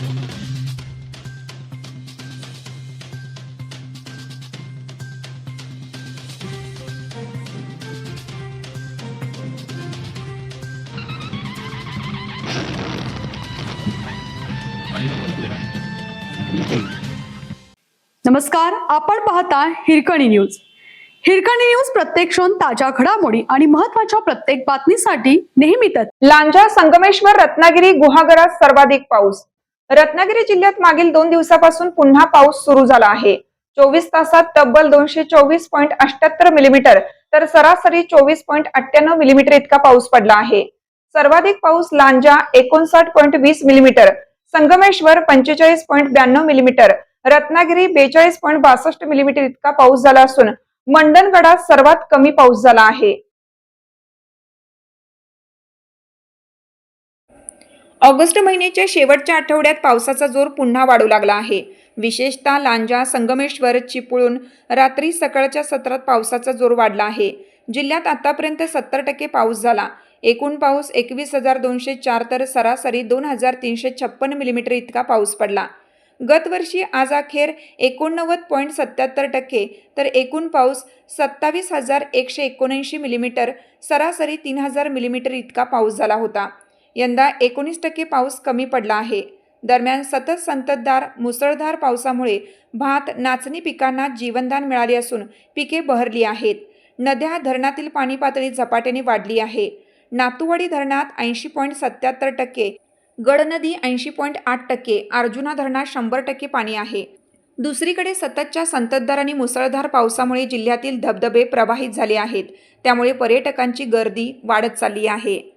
नमस्कार, आपण पाहता हिरकणी न्यूज. हिरकणी न्यूज प्रत्येक क्षण ताज्या घडामोडी आणि महत्त्वाच्या प्रत्येक बातमीसाठी नेहमीच. लांजा, संगमेश्वर, रत्नागिरी गुहागरात सर्वाधिक पाऊस. रत्नागिरी जिल्ह्यात मागील 2 दिवसापासून पुन्हा पाऊस सुरू झाला आहे. 24 तासात तब्बल 224.78 मिलीमीटर तर सरासरी 24.98 मिलीमीटर इतका पाऊस पडला आहे. सर्वाधिक पाऊस Lanja 59.20 millimetre, Sangameshwar 45.92 millimetre, Ratnagiri 42.62 millimetre इतका पाऊस झाला असून मंडणगडात सर्वात कमी पाऊस झाला आहे. ऑगस्ट महिन्याच्या शेवटच्या आठवड्यात पावसाचा जोर पुन्हा वाढू लागला आहे. विशेषतः लांजा, संगमेश्वर, चिपळूण रात्री सकाळच्या सत्रात पावसाचा जोर वाढला आहे. जिल्ह्यात आतापर्यंत 70% पाऊस झाला. एकूण पाऊस 21,204 तर सरासरी 2,356 मिलीमीटर इतका पाऊस पडला. गत वर्षी आज अखेर 89.77% तर एकूण पाऊस 27,179 मिलीमीटर सरासरी 3,000 मिलीमीटर इतका पाऊस झाला होता. यंदा 19% पाऊस कमी पडला आहे. दरम्यान सतत संततधार मुसळधार पावसामुळे भात, नाचणी पिकांना जीवनदान मिळाले असून पिके बहरली आहेत. नद्या, धरणातील पाणी पातळी झपाट्याने वाढली आहे. नातूवाडी धरणात 80.77%, गडनदी 80.8%, अर्जुना धरणात 100% पाणी आहे. दुसरीकडे सततच्या संततधार आणि मुसळधार पावसामुळे जिल्ह्यातील धबधबे प्रवाहित झाले आहेत. त्यामुळे पर्यटकांची गर्दी वाढत चालली आहे.